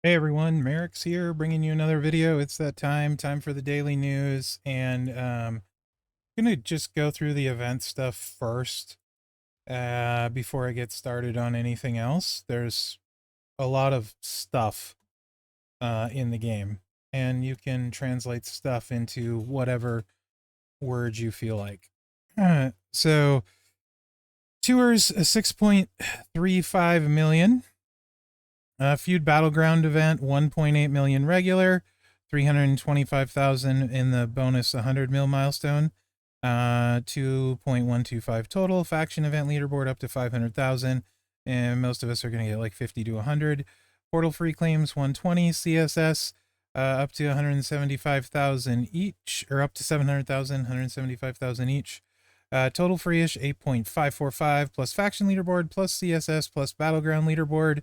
Hey everyone, Mherex here, bringing you another video. It's that time for the daily news, and I'm gonna just go through the event stuff first before I get started on anything else. There's a lot of stuff in the game, and you can translate stuff into whatever words you feel like. So tours 6.35 million. Feud Battleground event, 1.8 million regular, 325,000 in the bonus 100 mil milestone, 2.125 total. Faction event leaderboard up to 500,000, and most of us are going to get like 50 to 100. Portal free claims 120, CSS up to 175,000 each, or up to 700,000, 175,000 each. Total free-ish 8.545 plus faction leaderboard plus CSS plus battleground leaderboard.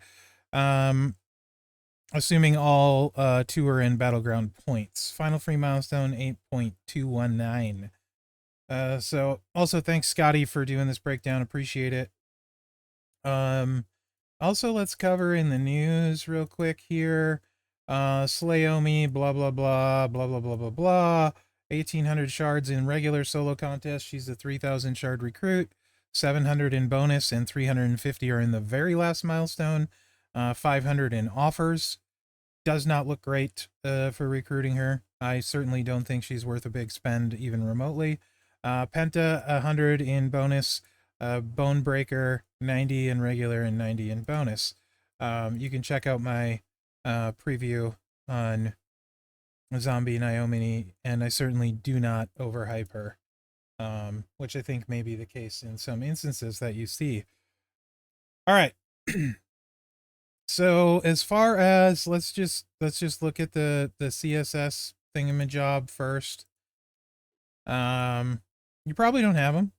Assuming all two are in battleground points. Final free milestone 8.219. So also thanks Scotty for doing this breakdown. Appreciate it. Also let's cover in the news real quick here. Slayomi, blah blah blah, blah blah blah blah blah. 1,800 shards in regular solo contest. She's a 3,000 shard recruit. 700 in bonus and 350 are in the very last milestone. 500 in offers. Does not look great for recruiting her. I certainly don't think she's worth a big spend even remotely. Penta 100 in bonus. Bone Breaker 90 in regular and 90 in bonus. You can check out my preview on Zombie Naomi, and I certainly do not overhype her, which I think may be the case in some instances that you see. All right. So as far as let's just look at the CSS thingamajob first. You probably don't have them,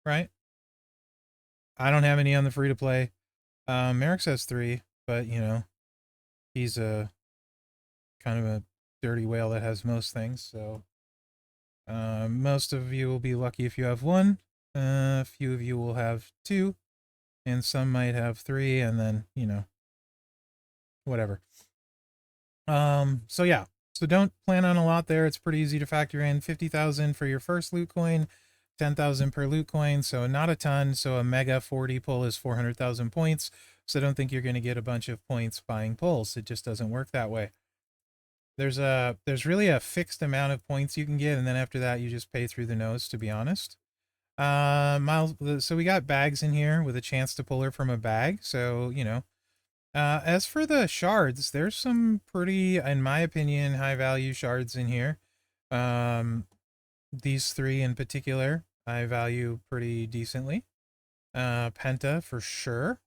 right? I don't have any on the free to play. Mherex has 3, but you know, he's a kind of a dirty whale that has most things. So most of you will be lucky if you have 1. A few of you will have 2, and some might have 3, and then you know, whatever. So yeah, so don't plan on a lot there. It's pretty easy to factor in. 50,000 for your first loot coin, 10,000 per loot coin, so not a ton. So a mega 40 pull is 400,000 points. So don't think you're going to get a bunch of points buying pulls. It just doesn't work that way. There's really a fixed amount of points you can get, and then after that you just pay through the nose, to be honest. So we got bags in here with a chance to pull her from a bag. So, you know, as for the shards, there's some pretty, in my opinion, high value shards in here. These 3 in particular, I value pretty decently. Penta for sure.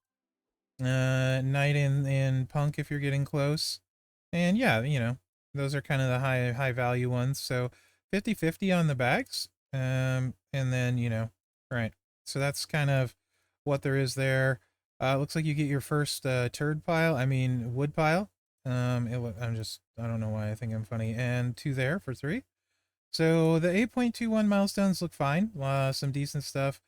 Knight in Punk if you're getting close. And yeah, you know, those are kind of the high value ones. So 50-50 on the bags. And then, you know, right. So that's kind of what there is there. Looks like you get your first wood pile. I don't know why I think I'm funny. And 2 there for 3. So the 8.21 milestones look fine. Some decent stuff.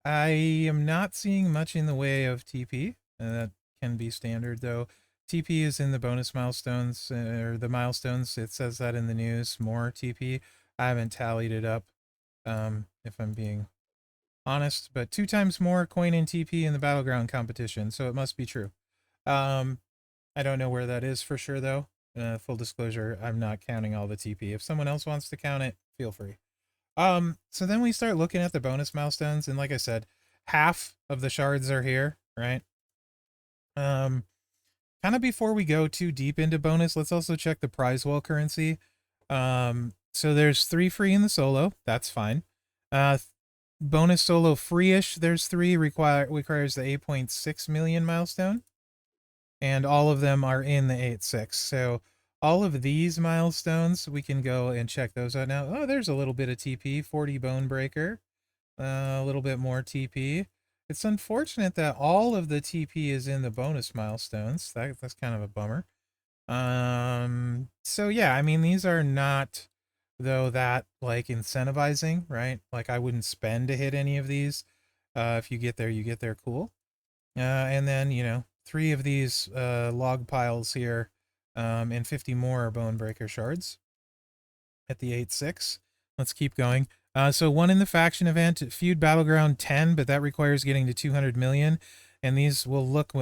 I am not seeing much in the way of TP. That can be standard though. TP is in the bonus milestones, or the milestones. It says that in the news, more TP. I haven't tallied it up, if I'm being honest, but 2 times more coin in TP in the battleground competition, so it must be true. I don't know where that is for sure though. Full disclosure, I'm not counting all the TP. If someone else wants to count it, feel free. So then we start looking at the bonus milestones, and like I said, half of the shards are here, right? Kind of before we go too deep into bonus, let's also check the Prizewall currency. So there's 3 free in the solo, that's fine. Bonus solo free-ish, there's 3, requires the 8.6 million milestone, and all of them are in the 8.6. So all of these milestones, we can go and check those out now. Oh, there's a little bit of TP, 40 Bone Breaker, a little bit more TP. It's unfortunate that all of the TP is in the bonus milestones. That's kind of a bummer. So yeah, I mean, these are not, though, that like incentivizing, right? Like I wouldn't spend to hit any of these. If you get there, you get there, cool. And then, you know, 3 of these log piles here and 50 more are bone breaker shards at the 8-6. Let's keep going. So one in the faction event, feud battleground 10, but that requires getting to 200 million. And these will look,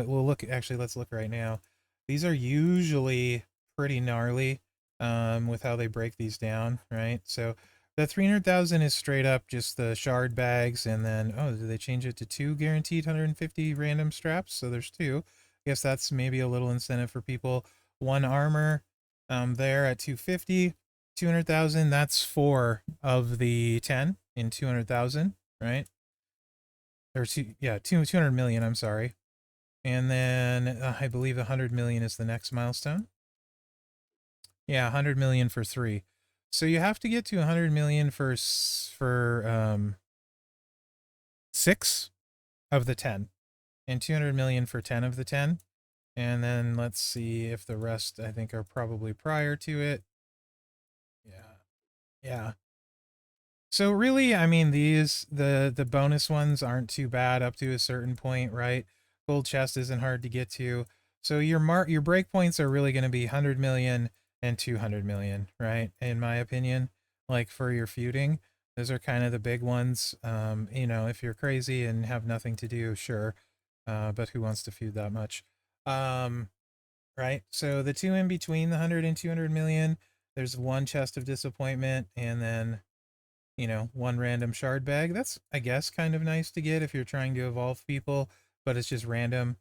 actually, let's look right now. These are usually pretty gnarly with how they break these down, right? So the 300,000 is straight up just the shard bags, and then, oh, did they change it to 2 guaranteed 150 random straps? So there's 2. I guess that's maybe a little incentive for people. 1 armor there at 250. 200,000, that's 4 of the 10 in 200,000, right? Or 200 million, I'm sorry. And then I believe 100 million is the next milestone. Yeah, 100 million for 3. So you have to get to 100 million for 6 of the 10 and 200 million for 10 of the 10. And then let's see if the rest, I think, are probably prior to it. Yeah. Yeah. So really, I mean, the bonus ones aren't too bad up to a certain point, right? Gold chest isn't hard to get to. So your break points are really going to be 100 million and 200 million, right? In my opinion, like for your feuding, those are kind of the big ones. If you're crazy and have nothing to do, sure. But who wants to feud that much? Um, right? So the two in between the 100 and 200 million, there's one chest of disappointment, and then one random shard bag. That's, I guess, kind of nice to get if you're trying to evolve people, but it's just random.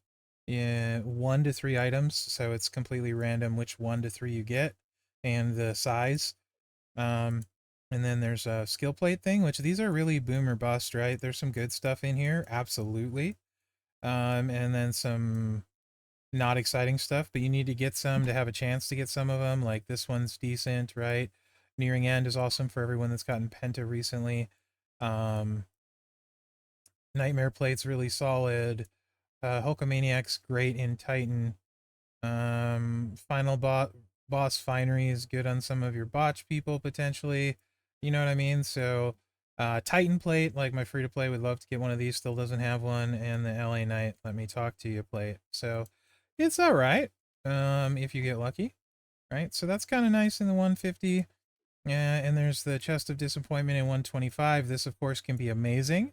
Yeah, 1 to 3 items, so it's completely random which 1 to 3 you get and the size. Um, and then there's a skill plate thing, which these are really boom or bust, right? There's some good stuff in here, absolutely. And then some not exciting stuff, but you need to get some to have a chance to get some of them. Like this one's decent, right? Nearing End is awesome for everyone that's gotten Penta recently. Um, Nightmare Plate's really solid. Hulkamaniac's great in Titan. Final boss Finery is good on some of your botch people potentially. You know what I mean? So Titan Plate, like my free to play, would love to get one of these. Still doesn't have one, and the LA Knight Let Me Talk to You plate. So it's all right. If you get lucky, right? So that's kind of nice in the 150. Yeah, and there's the Chest of Disappointment in 125. This, of course, can be amazing,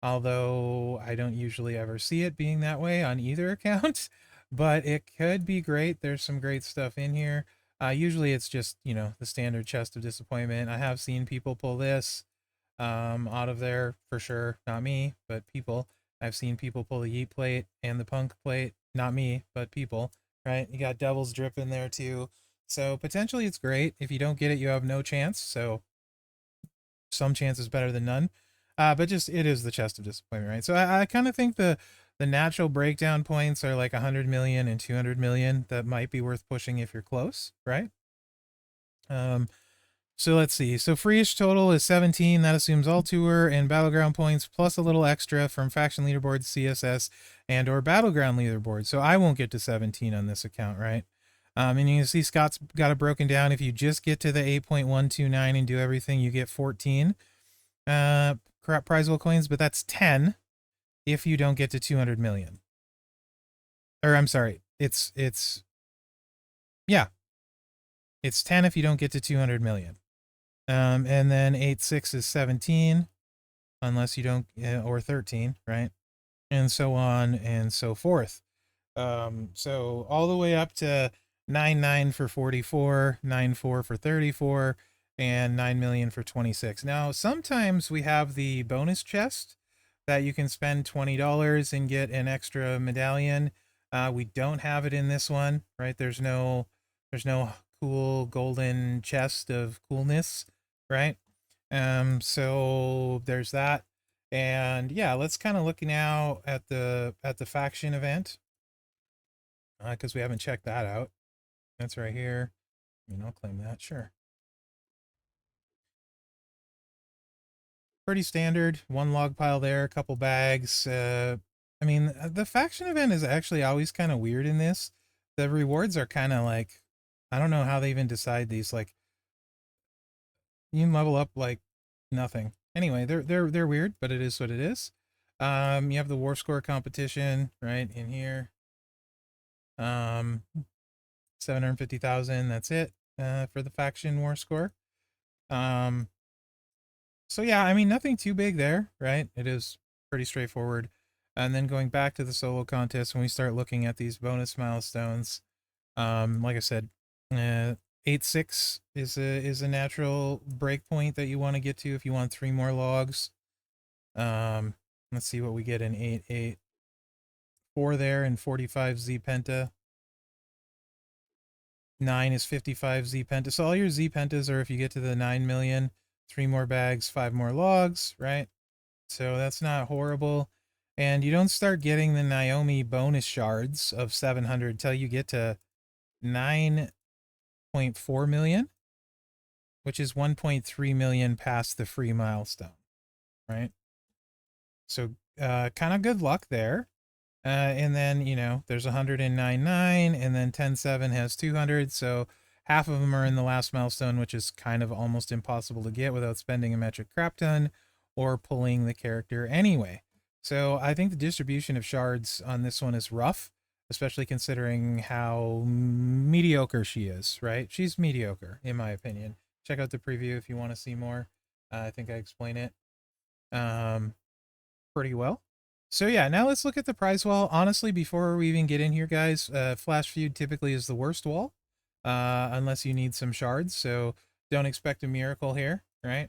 although I don't usually ever see it being that way on either account, but it could be great. There's some great stuff in here. Usually it's just, the standard Chest of Disappointment. I have seen people pull this out of there for sure. Not me, but people. I've seen people pull the Yeet plate and the Punk plate. Not me, but people, right? You got Devil's Drip in there too. So potentially it's great. If you don't get it, you have no chance. So some chance is better than none. But just it is the Chest of Disappointment, right? So I kind of think the natural breakdown points are like 100 million and 200 million. That might be worth pushing if you're close, right? So let's see. So freeish total is 17. That assumes all tour and battleground points plus a little extra from faction leaderboard, CSS, and or battleground leaderboard. So I won't get to 17 on this account, right? And you can see Scott's got it broken down. If you just get to the 8.129 and do everything, you get 14 Prizewall coins, but that's 10 if you don't get to 200 million. Or I'm sorry, it's 10 if you don't get to 200 million. And then 8.6 is 17, unless you don't, or 13, right? And so on and so forth. So all the way up to 9.9 for 44, 9.4 for 34, and 9 million for 26. Now, sometimes we have the bonus chest that you can spend $20 and get an extra medallion. We don't have it in this one, right? There's no cool golden chest of coolness, right? So there's that. And yeah, let's kind of look now at the faction event, because we haven't checked that out. That's right here. I'll claim that, sure. Pretty standard. One log pile there, a couple bags. The faction event is actually always kind of weird in this. The rewards are kind of like, I don't know how they even decide these. Like, you can level up like nothing. Anyway, they're weird, but it is what it is. You have the war score competition right in here. 750,000. That's it for the faction war score. Um, so yeah, I mean, nothing too big there, right? It is pretty straightforward. And then going back to the solo contest, when we start looking at these bonus milestones, like I said, 8.6 is a natural breakpoint that you want to get to if you want 3 more logs. Let's see what we get in 8.8. 4 there and 45 Z penta. 9 is 55 Z penta. So all your Z pentas are if you get to the 9 million, 3 more bags, 5 more logs, right? So that's not horrible. And you don't start getting the Naomi bonus shards of 700 till you get to 9.4 million, which is 1.3 million past the free milestone, right? So kind of good luck there. And then, you know, there's 109.9, and then 10.7 has 200. So half of them are in the last milestone, which is kind of almost impossible to get without spending a metric crap ton or pulling the character anyway. So I think the distribution of shards on this one is rough, especially considering how mediocre she is, right? She's mediocre, in my opinion. Check out the preview if you want to see more. I think I explain it pretty well. So yeah, now let's look at the prize wall. Honestly, before we even get in here, guys, Flash Feud typically is the worst wall, unless you need some shards. So don't expect a miracle here, right?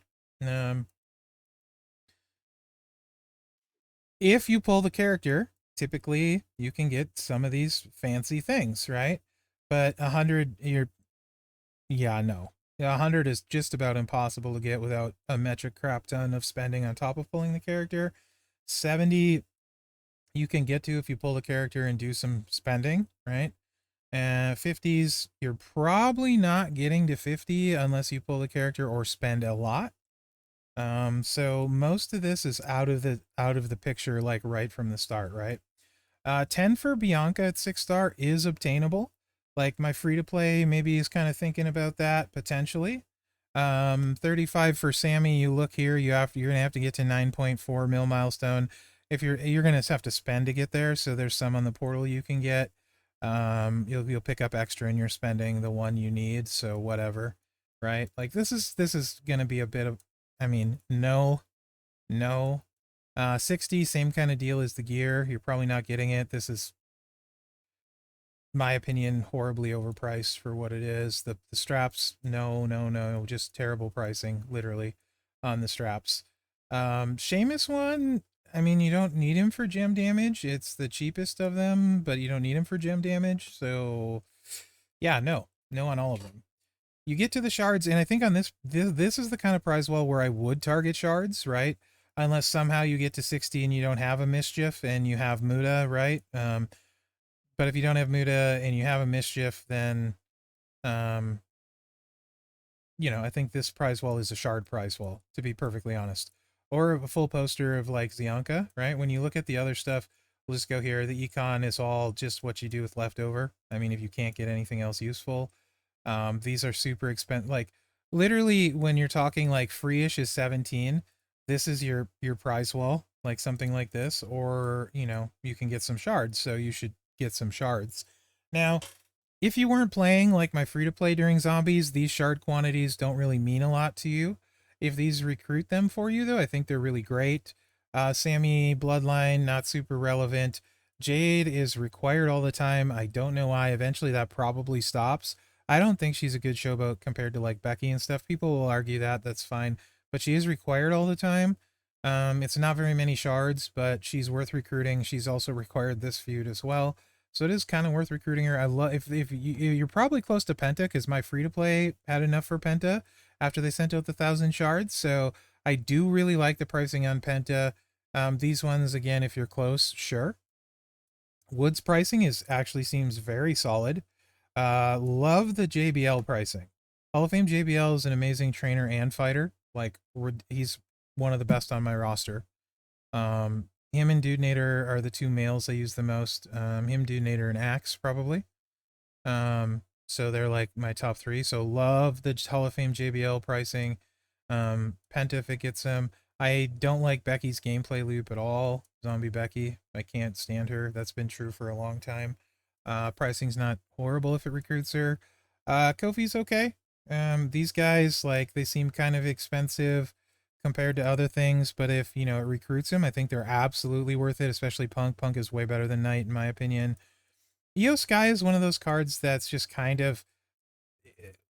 If you pull the character, typically you can get some of these fancy things, right? But 100, yeah, no. Yeah, 100 is just about impossible to get without a metric crap ton of spending on top of pulling the character. 70 you can get to if you pull the character and do some spending, right? 50s, you're probably not getting to 50 unless you pull the character or spend a lot. So most of this is out of the picture, like right from the start, right? 10 for Bianca at 6-star is obtainable. Like my free to play maybe is kind of thinking about that potentially. 35 for Sammy. You look here, you're gonna have to get to 9.4 mil milestone. If you're gonna have to spend to get there, so there's some on the portal you can get. You'll pick up extra in your spending, the one you need, so whatever, right? Like this is gonna be a bit of, I mean, no. 60, same kind of deal as the gear. You're probably not getting it. This is, my opinion, horribly overpriced for what it is. The straps, no, just terrible pricing, literally, on the straps. Seamus one, I mean, you don't need him for gem damage. It's the cheapest of them, but you don't need him for gem damage. So, yeah, no on all of them. You get to the shards, and I think on this is the kind of prize wall where I would target shards, right? Unless somehow you get to 60 and you don't have a mischief and you have Muda, right? But if you don't have Muda and you have a mischief, then um, you know, I think this prize wall is a shard prize wall, to be perfectly honest. Or a full poster of like Zianka, right? When you look at the other stuff, we'll just go here. The econ is all just what you do with leftover. I mean, if you can't get anything else useful. These are super expensive. Like literally when you're talking like free-ish is 17, this is your prize wall, like something like this, or you know, you can get some shards, so you should get some shards. Now, if you weren't playing like my free-to-play during zombies, these shard quantities don't really mean a lot to you. If these recruit them for you, though, I think they're really great. Sammy, Bloodline, not super relevant. Jade is required all the time. I don't know why. Eventually that probably stops. I don't think she's a good showboat compared to like Becky and stuff. People will argue that. That's fine. But she is required all the time. It's not very many shards, but she's worth recruiting. She's also required this feud as well. So it is kind of worth recruiting her. I love if you're probably close to Penta because my free to play had enough for Penta after they sent out the 1,000 shards. So I do really like the pricing on Penta. These ones again, if you're close, sure. Wood's pricing is actually seems very solid. Love the JBL pricing. Hall of Fame JBL is an amazing trainer and fighter. Like he's one of the best on my roster. Him and Dudenator are the two males I use the most. Him, Dudenator, and Axe probably. So they're like my top 3. So love the Hall of Fame JBL pricing. Penta if it gets him. I don't like Becky's gameplay loop at all. Zombie Becky. I can't stand her. That's been true for a long time. Pricing's not horrible if it recruits her. Kofi's okay. These guys, like, they seem kind of expensive compared to other things, but if, you know, it recruits him, I think they're absolutely worth it, especially Punk. Punk is way better than Knight, in my opinion. Io Sky is one of those cards that's just kind of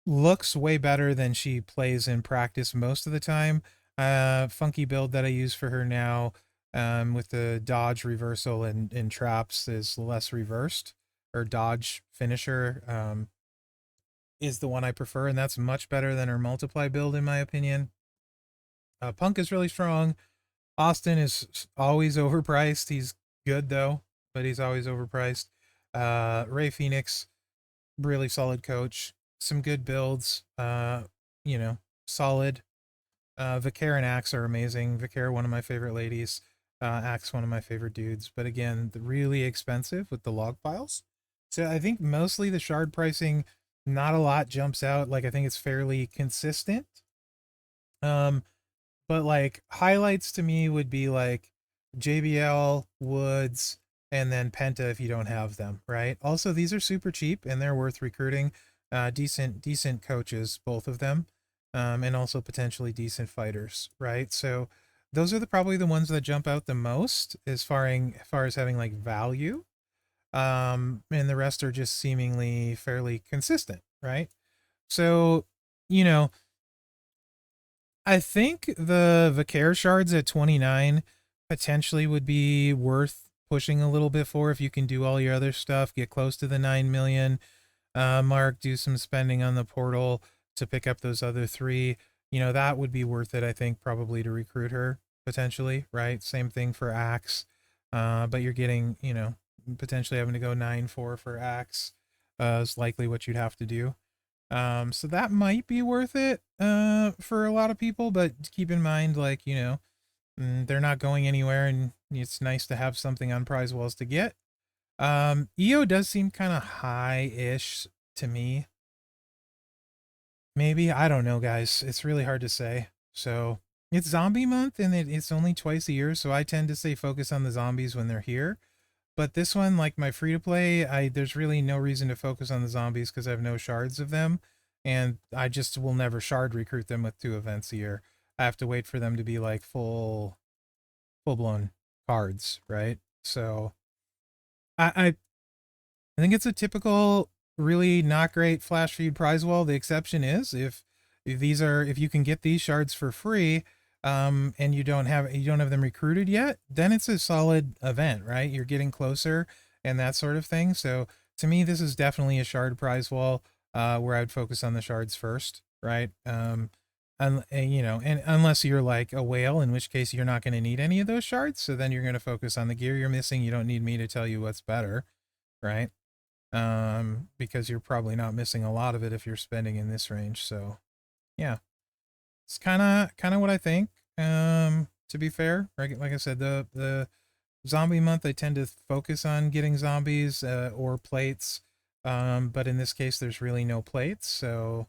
looks way better than she plays in practice most of the time. Funky build that I use for her now, with the dodge reversal and traps is less reversed, or dodge finisher, is the one I prefer, and that's much better than her multiply build in my opinion. Punk is really strong. Austin is always overpriced. He's good though, but he's always overpriced. Ray Phoenix, really solid coach. Some good builds. You know, solid. Vicaire and Axe are amazing. Vicaire, one of my favorite ladies. Axe, one of my favorite dudes. But again, really expensive with the log files. So I think mostly the shard pricing, not a lot jumps out. Like, I think it's fairly consistent. Um, but like highlights to me would be like JBL, Woods, and then Penta if you don't have them, right? Also, these are super cheap and they're worth recruiting. Decent coaches, both of them, and also potentially decent fighters, right? So those are probably the ones that jump out the most as far as having like value. And the rest are just seemingly fairly consistent, right? So, you know, I think the Vicaire shards at 29 potentially would be worth pushing a little bit for if you can do all your other stuff, get close to the 9 million mark, do some spending on the portal to pick up those other three. You know, that would be worth it, I think, probably to recruit her potentially, right? Same thing for Axe. But you're getting, you know, potentially having to go 9-4 for Axe is likely what you'd have to do. So that might be worth it for a lot of people, but keep in mind, like, you know, they're not going anywhere, and it's nice to have something on Prizewalls to get. EO does seem kind of high-ish to me. Maybe, I don't know, guys. It's really hard to say. So it's zombie month, and it's only twice a year, so I tend to say focus on the zombies when they're here. But this one, like my free to play, there's really no reason to focus on the zombies because I have no shards of them, and I just will never shard recruit them with 2 events a year. I have to wait for them to be like full blown cards, right? So I think it's a typical, really not great flash feed prize wall. The exception is if you can get these shards for free, and you don't have them recruited yet, then it's a solid event, right? You're getting closer and that sort of thing. So to me, this is definitely a shard prize wall, where I'd focus on the shards first, right? And you know, and unless you're like a whale, in which case you're not going to need any of those shards. So then you're going to focus on the gear you're missing. You don't need me to tell you what's better, right? Because you're probably not missing a lot of it if you're spending in this range. So yeah, it's kind of what I think. To be fair, right? Like I said, the zombie month, I tend to focus on getting zombies, or plates. But in this case, there's really no plates. So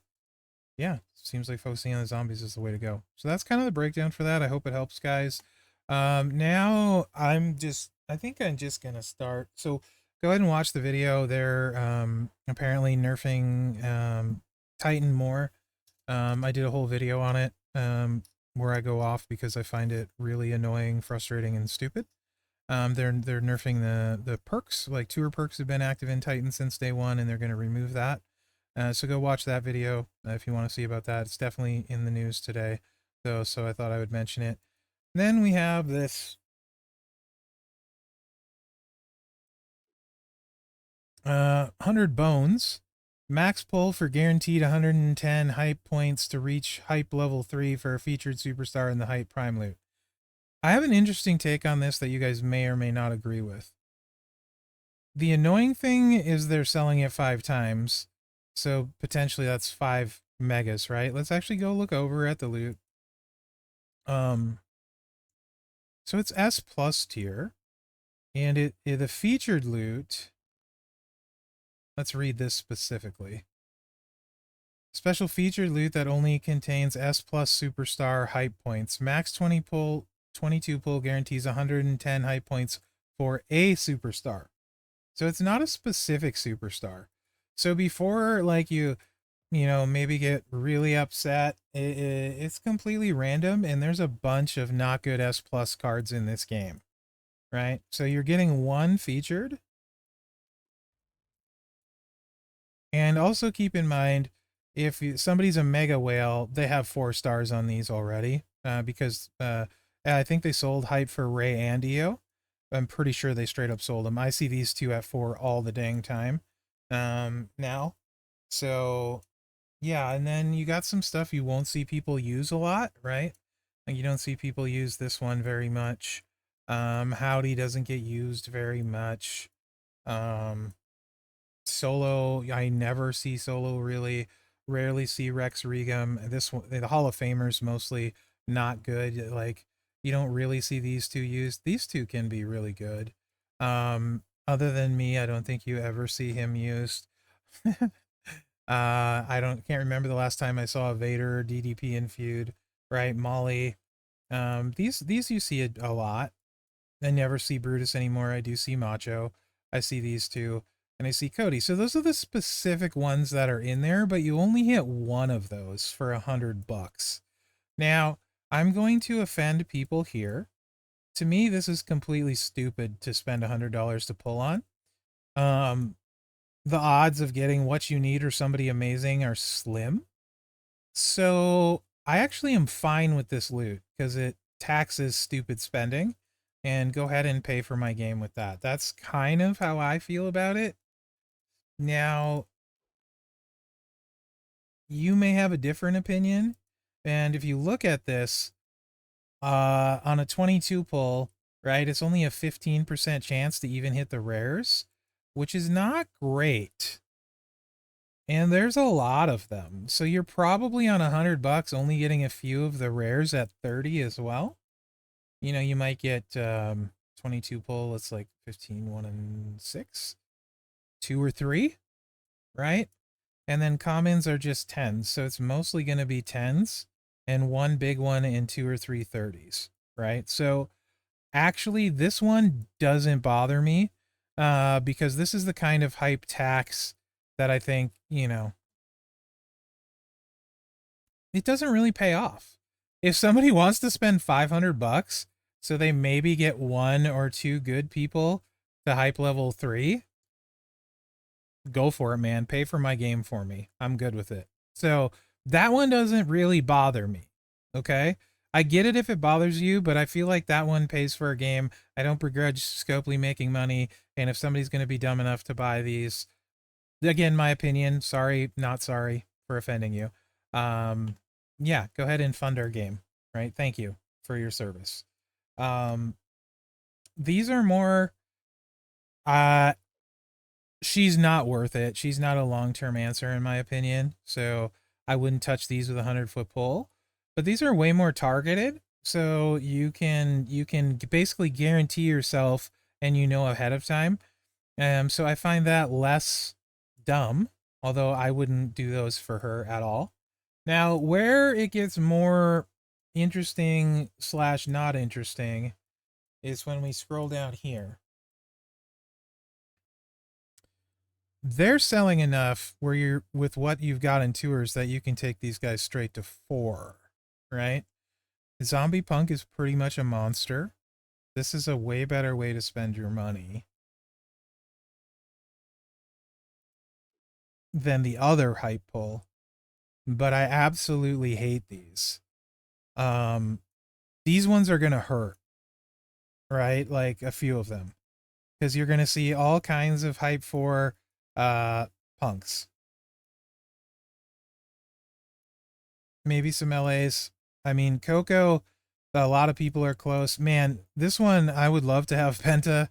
yeah, seems like focusing on the zombies is the way to go. So that's kind of the breakdown for that. I hope it helps, guys. Now I think I'm just gonna start. So go ahead and watch the video. They're apparently nerfing Titan more. I did a whole video on it, where I go off because I find it really annoying, frustrating, and stupid. They're nerfing the perks. Like, tour perks have been active in Titan since day one, and they're going to remove that. So go watch that video if you want to see about that. It's definitely in the news today, though, so I thought I would mention it. Then we have this 100 bones. Max pull for guaranteed 110 hype points to reach hype level 3 for a featured superstar in the hype prime loot. I have an interesting take on this that you guys may or may not agree with. The annoying thing is they're selling it 5 times, so potentially that's 5 megas, right? Let's actually go look over at the loot. So it's S plus tier, and the featured loot. Let's read this specifically. Special featured loot that only contains S plus superstar hype points. Max 20 pull, 22 pull guarantees 110 hype points for a superstar. So it's not a specific superstar. So before like you know, maybe get really upset, it's completely random, and there's a bunch of not good S plus cards in this game, right? So you're getting one featured. And also keep in mind, if somebody's a mega whale, they have 4 stars on these already, because I think they sold hype for Ray and Io. I'm pretty sure they straight up sold them. I see these two at 4 all the dang time now. So yeah, and then you got some stuff you won't see people use a lot, right? Like you don't see people use this one very much. Howdy doesn't get used very much. Um, Solo, I never see Solo really. Rarely see Rex Regum. This one, the Hall of Famers mostly not good. Like you don't really see these two used. These two can be really good. Other than me, I don't think you ever see him used. I don't can't remember the last time I saw a Vader DDP in feud. Right, Molly. These you see a lot. I never see Brutus anymore. I do see Macho. I see these two, and I see Cody. So those are the specific ones that are in there, but you only hit one of those for $100. Now, I'm going to offend people here. To me, this is completely stupid to spend $100 to pull on. The odds of getting what you need or somebody amazing are slim. So I actually am fine with this loot because it taxes stupid spending, and go ahead and pay for my game with that. That's kind of how I feel about it. Now, you may have a different opinion. And if you look at this, on a 22 pull, right, it's only a 15% chance to even hit the rares, which is not great. And there's a lot of them. So you're probably on $100 only getting a few of the rares at 30 as well. You know, you might get 22 pull, it's like 15, 1 and 6, 2 or 3, right? And then commons are just 10s, so it's mostly going to be 10s and one big one and 2 or 3 30s, right? So actually this one doesn't bother me, because this is the kind of hype tax that I think, you know, it doesn't really pay off. If somebody wants to spend $500 so they maybe get 1 or 2 good people to hype level 3, go for it, man. Pay for my game for me. I'm good with it. So that one doesn't really bother me. Okay. I get it if it bothers you, but I feel like that one pays for a game. I don't begrudge Scopely making money. And if somebody's going to be dumb enough to buy these, again, my opinion, sorry, not sorry for offending you. Yeah, go ahead and fund our game, right? Thank you for your service. Um, these are more, uh, she's not worth it. She's not a long-term answer in my opinion. So I wouldn't touch these with a 100-foot pole, but these are way more targeted. So you can basically guarantee yourself, and you know ahead of time. So I find that less dumb, although I wouldn't do those for her at all. Now, where it gets more interesting slash not interesting is when we scroll down here. They're selling enough where you're with what you've got in tours that you can take these guys straight to 4, right? Zombie Punk is pretty much a monster. This is a way better way to spend your money than the other hype pull, but I absolutely hate these. Um, these ones are gonna hurt, right? Like a few of them, because you're gonna see all kinds of hype for punks, maybe some LAs. I mean, Coco, a lot of people are close. Man, this one I would love to have Penta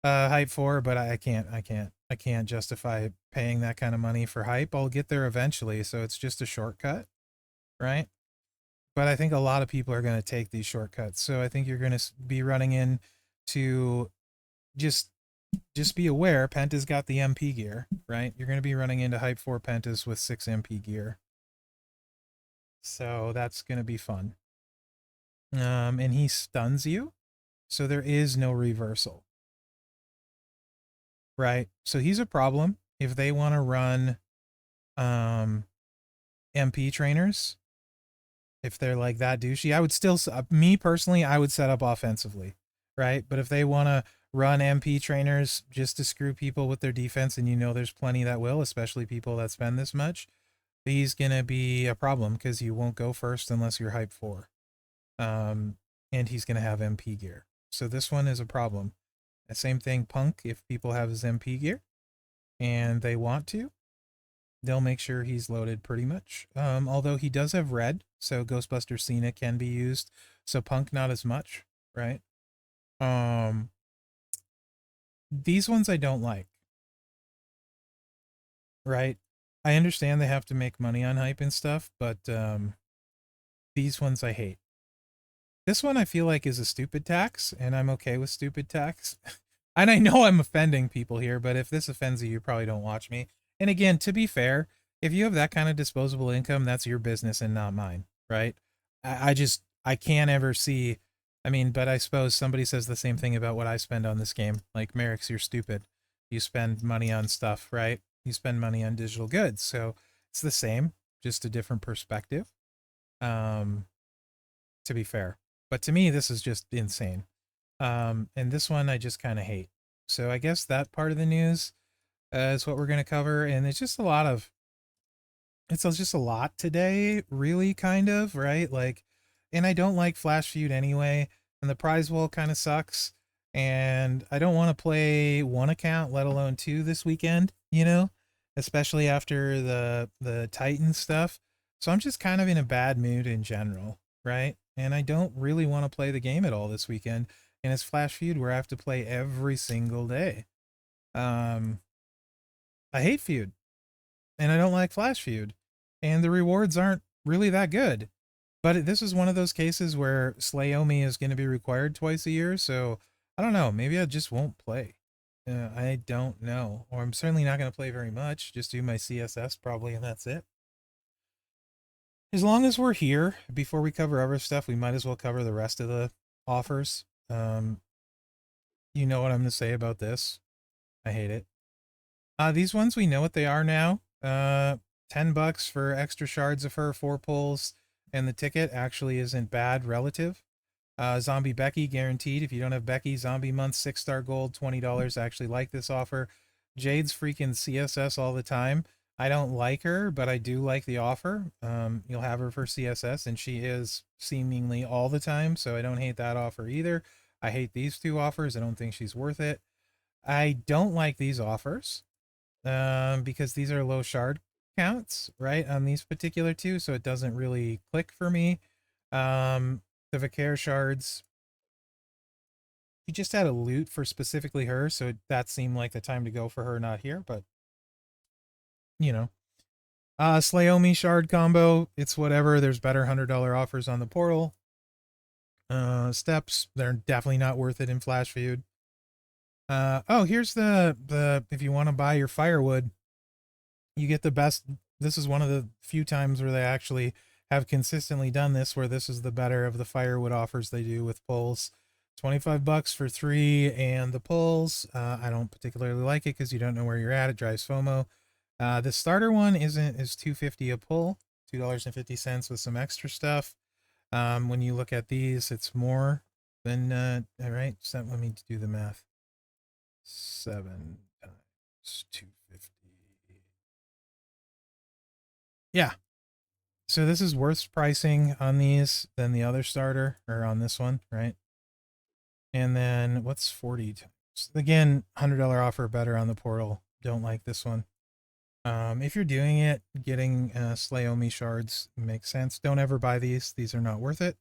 hype for, but I can't justify paying that kind of money for hype. I'll get there eventually, so it's just a shortcut, right? But I think a lot of people are going to take these shortcuts. So I think you're going to be running into just just be aware Penta's got the MP gear, right? You're going to be running into hype 4 Pentas with 6 MP gear. So that's going to be fun. And he stuns you, so there is no reversal. right? So he's a problem if they want to run um, MP trainers. If they're like that douchey, I would still, me personally, I would set up offensively, right? But if they want to run MP trainers just to screw people with their defense, and you know there's plenty that will, especially people that spend this much, he's going to be a problem because you won't go first unless you're hype 4. And he's going to have MP gear. So this one is a problem. The same thing, Punk, if people have his MP gear and they want to, they'll make sure he's loaded pretty much. Although he does have red, so Ghostbuster Cena can be used. So Punk not as much, right? These ones I don't like, right? I understand they have to make money on hype and stuff, but these ones I hate. This one I feel like is a stupid tax, and I'm okay with stupid tax. And I know I'm offending people here, but if this offends you, you probably don't watch me. And again, to be fair, if you have that kind of disposable income, that's your business and not mine, right? I can't ever see. I mean, but I suppose somebody says the same thing about what I spend on this game. Like, Mherex, you're stupid. You spend money on stuff, right? You spend money on digital goods. So it's the same, just a different perspective. To be fair. But to me, this is just insane. And this one I just kind of hate. So I guess that part of the news is what we're going to cover. And it's just a lot of, it's just a lot today, really, kind of, right? Like, and I don't like Flash Feud anyway. And the Prizewall kind of sucks. And I don't want to play one account, let alone two this weekend, you know, especially after the Titan stuff. So I'm just kind of in a bad mood in general, right? And I don't really want to play the game at all this weekend. And it's Flash Feud where I have to play every single day. I hate Feud, and I don't like Flash Feud, and the rewards aren't really that good. But this is one of those cases where Slayomi is going to be required twice a year, so I don't know. Maybe I just won't play. I don't know. Or I'm certainly not going to play very much. Just do my CSS probably, and that's it. As long as we're here, before we cover other stuff, we might as well cover the rest of the offers. You know what I'm going to say about this. I hate it. These ones, we know what they are now. $10 for extra shards of her, 4 pulls, and the ticket actually isn't bad relative. Zombie Becky guaranteed. If you don't have Becky, Zombie Month, 6-star gold, $20. I actually like this offer. Jade's freaking CSS all the time. I don't like her, but I do like the offer. You'll have her for CSS, and she is seemingly all the time, so I don't hate that offer either. I hate these two offers. I don't think she's worth it. I don't like these offers because these are low shard counts, right, on these particular two, so it doesn't really click for me. The Vicaire shards, he just had a loot for specifically her, so that seemed like the time to go for her, not here, but you know. Slayomi shard combo, it's whatever. There's better $100 offers on the portal. Steps, they're definitely not worth it in Flash Feud. Oh, here's the if you want to buy your firewood, you get the best. This is one of the few times where they actually have consistently done this, where this is the better of the firewood offers they do with pulls. $25 for 3 and the pulls. I don't particularly like it because you don't know where you're at. It drives FOMO. The starter one is $2.50 a pull, $2.50 with some extra stuff. When you look at these, it's more than all right. So let me do the math. 7 times 250. Yeah. So this is worse pricing on these than the other starter, or on this one, right? And then what's 40 times? Again, $100 offer, better on the portal. Don't like this one. If you're doing it, getting Slayomi shards makes sense. Don't ever buy these. These are not worth it.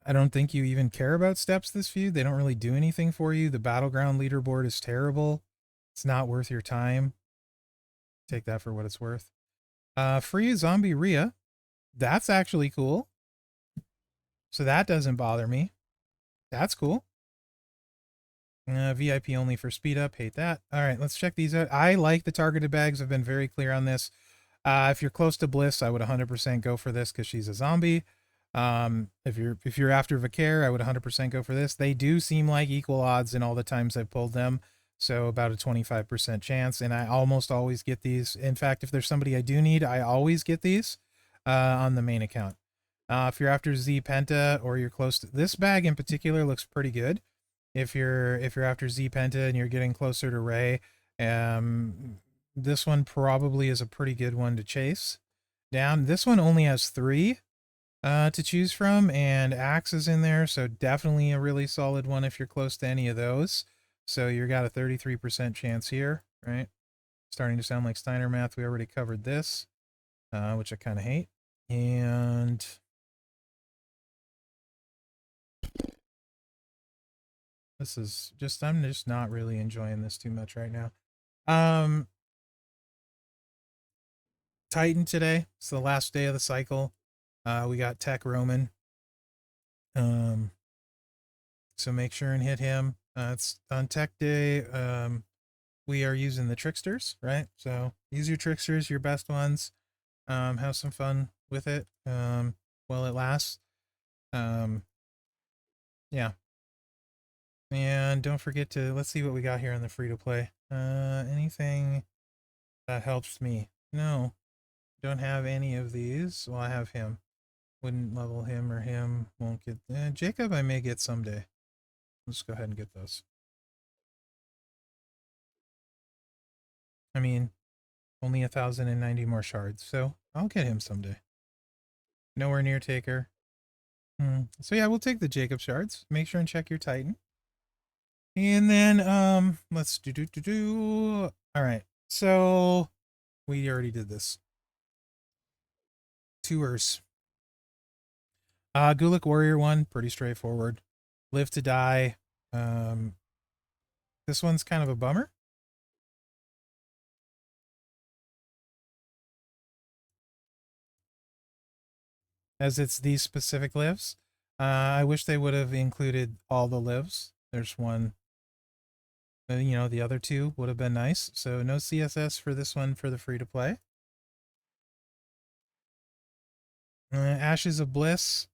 I don't think you even care about steps this feud. They don't really do anything for you. The battleground leaderboard is terrible. It's not worth your time. Take that for what it's worth. Free zombie Rhea. That's actually cool. So that doesn't bother me. That's cool. VIP only for speed up. Hate that. All right, let's check these out. I like the targeted bags. I've been very clear on this. If you're close to Bliss, I would 100% go for this because she's a zombie. If you're after Vicaire, I would 100% go for this. They do seem like equal odds in all the times I've pulled them, so about a 25% chance. And I almost always get these. In fact, if there's somebody I do need, I always get these on the main account. If you're after Z Penta or you're close to this bag in particular, looks pretty good. If you're after Z Penta and you're getting closer to Ray, this one probably is a pretty good one to chase down. This one only has 3 to choose from, and Axe is in there, so definitely a really solid one if you're close to any of those. So you got a 33% chance here, right? Starting to sound like Steiner math. We already covered this, which I kind of hate. And this is just, I'm just not really enjoying this too much right now. Titan today. It's the last day of the cycle. We got Tech Roman. So make sure and hit him. It's on Tech Day. We are using the Tricksters, right? So use your Tricksters, your best ones. Have some fun with it while it lasts. Yeah. And don't forget to, let's see what we got here on the free-to-play. Anything that helps me? No. Don't have any of these. Well, I have him. Wouldn't level him or him. Won't get... Jacob I may get someday. Let's go ahead and get those. I mean, only 1,090 more shards, so I'll get him someday. Nowhere near Taker. So yeah, we'll take the Jacob shards. Make sure and check your Titan. And then, let's do. All right, so we already did this. Tours. Gulick Warrior one, pretty straightforward. Live to Die. This one's kind of a bummer. As it's these specific lives. I wish they would have included all the lives. There's one. You know, the other 2 would have been nice. So no CSS for this one for the free to play. Ashes of Bliss.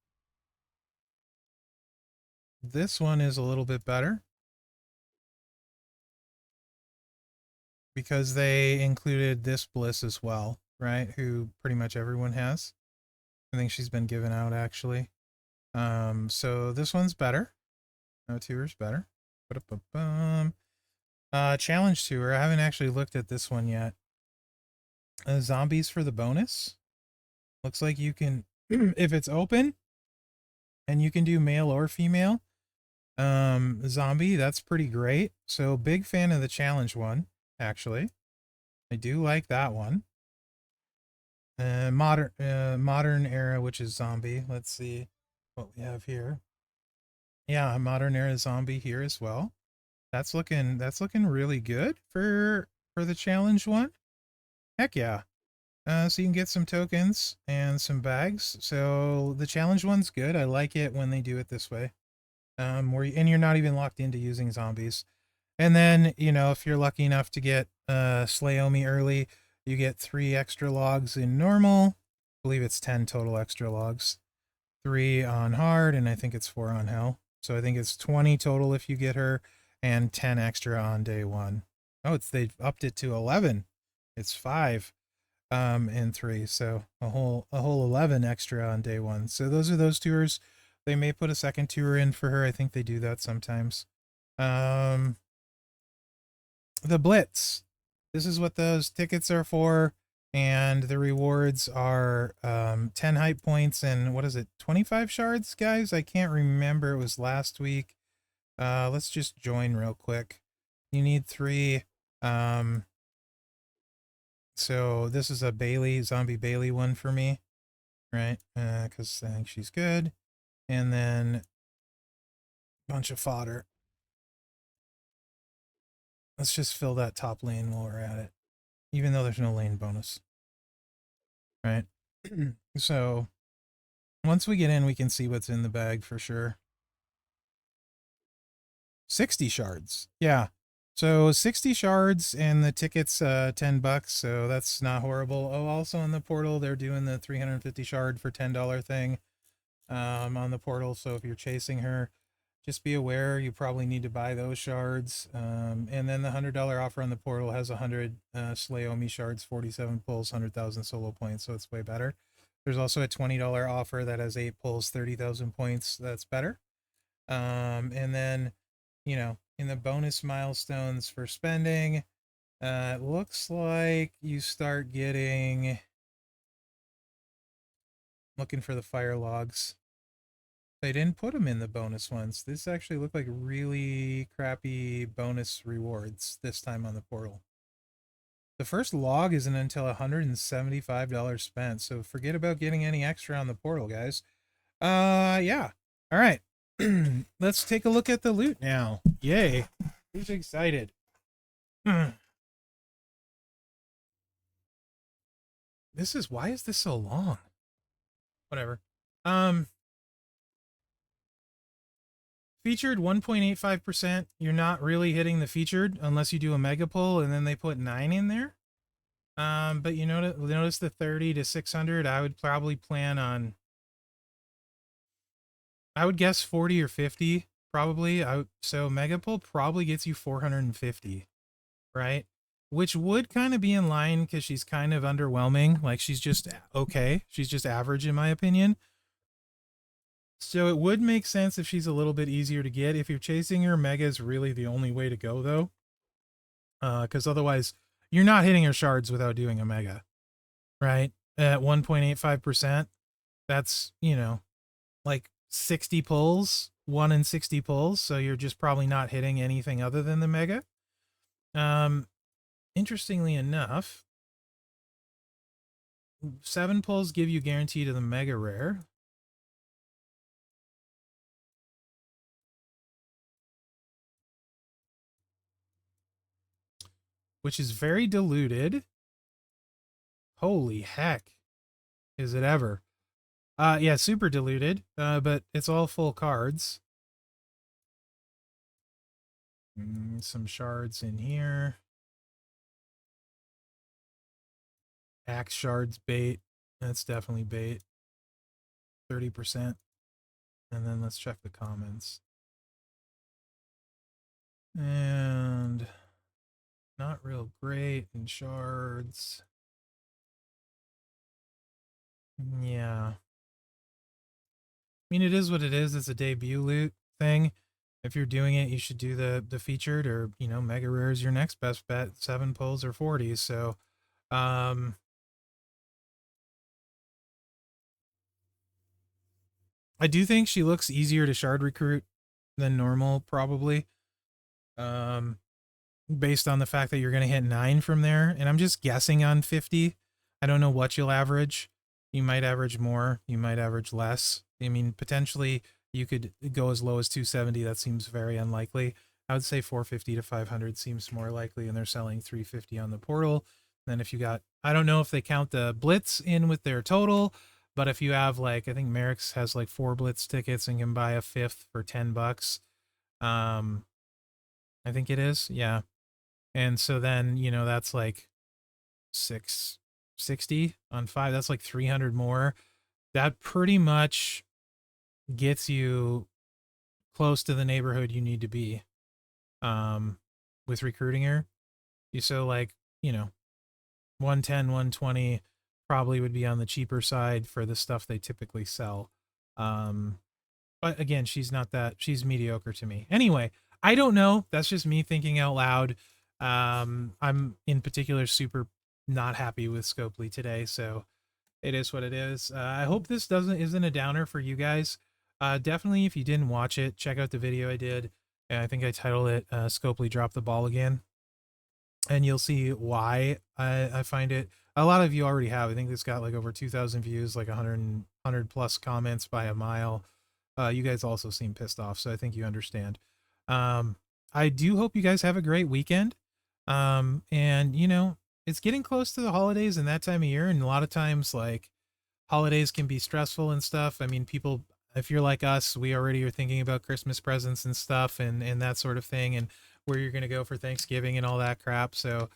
This one is a little bit better because they included this Bliss as well, right? Who pretty much everyone has. I think she's been given out actually. So this one's better. No, tour's better. Challenge tour. I haven't actually looked at this one yet. Zombies for the bonus. Looks like you can, if it's open, and you can do male or female. Zombie, that's pretty great. So big fan of the challenge one, actually. I do like that one. Modern era, which is zombie. Let's see what we have here. Yeah, modern era zombie here as well. That's looking really good for the challenge one. Heck yeah. So you can get some tokens and some bags. So the challenge one's good. I like it when they do it this way. And you're not even locked into using zombies. And then, you know, if you're lucky enough to get Slayomi early, you get 3 extra logs in normal. I believe it's 10 total extra logs. 3 on hard, and I think it's 4 on hell. So I think it's 20 total if you get her, and 10 extra on day 1. Oh, they've upped it to 11. It's 5 and 3, so a whole 11 extra on day 1. So those are those tours. They may put a second tour in for her. I think they do that sometimes. The Blitz. This is what those tickets are for, and the rewards are 10 hype points and what is it, 25 shards, guys? I can't remember. It was last week. Let's just join real quick. You need 3. So this is a Bailey, zombie Bailey one for me, right? Because I think she's good. And then a bunch of fodder. Let's just fill that top lane while we're at it, even though there's no lane bonus, right? So once we get in, we can see what's in the bag for sure. 60 shards. Yeah. So 60 shards and the ticket's $10, so that's not horrible. Oh, also in the portal, they're doing the 350 shard for $10 thing. on the portal. So if you're chasing her, just be aware you probably need to buy those shards. And then the $100 offer on the portal has 100 Slayomi shards, 47 pulls, 100,000 solo points. So it's way better. There's also a $20 offer that has 8 pulls, 30,000 points. That's better. And then, you know, in the bonus milestones for spending, it looks like you start getting, looking for the fire logs. They didn't put them in the bonus ones. This actually looked like really crappy bonus rewards this time on the portal. The first log isn't until $175 spent, so forget about getting any extra on the portal, guys. Yeah. All right. Let's take a look at the loot now. Yay. Who's excited? Why is this so long? Whatever. Featured 1.85%. You're not really hitting the featured unless you do a mega pull and then they put 9 in there. But you notice the 30 to 600, I would probably plan on, I would guess 40 or 50 probably. So mega pull probably gets you 450, right? Which would kind of be in line because she's kind of underwhelming. Like she's just okay. She's just average in my opinion. So it would make sense if she's a little bit easier to get. If you're chasing her, mega is really the only way to go though. Because otherwise you're not hitting her shards without doing a mega, right? At 1.85%, that's, you know, like 60 pulls, 1 in 60 pulls. So you're just probably not hitting anything other than the mega. Interestingly enough, 7 pulls give you guarantee to the mega rare. Which is very diluted. Holy heck. Is it ever? Yeah, super diluted, but it's all full cards. Some shards in here. Axe shards bait. That's definitely bait. 30%. And then let's check the comments. And not real great in shards. Yeah. I mean, it is what it is. It's a debut loot thing. If you're doing it, you should do the featured or, you know, mega rare is your next best bet. 7 pulls or 40s. So, I do think she looks easier to shard recruit than normal, probably. Based on the fact that you're going to hit 9 from there. And I'm just guessing on 50. I don't know what you'll average. You might average more. You might average less. I mean, potentially you could go as low as 270. That seems very unlikely. I would say 450 to 500 seems more likely, and they're selling 350 on the portal. Then if you got, I don't know if they count the Blitz in with their total, but if you have like, I think Mherex has like 4 Blitz tickets and can buy a 5th for $10. I think it is. Yeah. And so then, you know, that's like 660 on 5. That's like 300 more. That pretty much gets you close to the neighborhood you need to be with recruiting her. So like, you know, 110, 120 probably would be on the cheaper side for the stuff they typically sell. But again, she's not that, she's mediocre to me. Anyway, I don't know. That's just me thinking out loud. I'm in particular super not happy with Scopely today, so it is what it is. I hope this isn't a downer for you guys. Definitely, if you didn't watch it, check out the video I did. I think I titled it Scopely Dropped the Ball Again. And you'll see why I find it. A lot of you already have. I think it's got like over 2,000 views, like 100 plus comments by a mile. You guys also seem pissed off, so I think you understand. I do hope you guys have a great weekend. And you know, it's getting close to the holidays and that time of year, and a lot of times like holidays can be stressful and stuff. I mean, people, if you're like us, we already are thinking about Christmas presents and stuff and that sort of thing, and where you're going to go for Thanksgiving and all that crap. So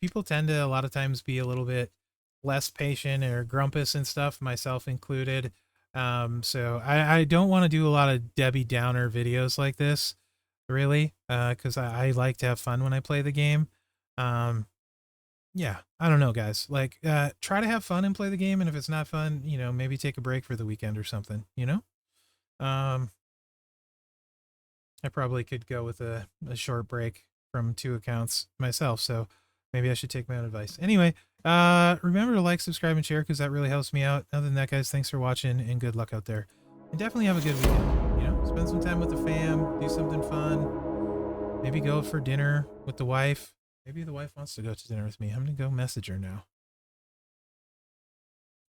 people tend to a lot of times be a little bit less patient or grumpus and stuff, myself included. So I don't want to do a lot of Debbie Downer videos like this, really, because I like to have fun when I play the game. Um, yeah, I don't know, guys. Like, try to have fun and play the game, and if it's not fun, you know, maybe take a break for the weekend or something. You know, um, I probably could go with a short break from 2 accounts myself, so maybe I should take my own advice. Anyway, remember to like, subscribe, and share because that really helps me out. Other than that, guys, thanks for watching and good luck out there. And definitely have a good weekend. You know, spend some time with the fam, do something fun. Maybe go for dinner with the wife. Maybe the wife wants to go to dinner with me. I'm gonna go message her now.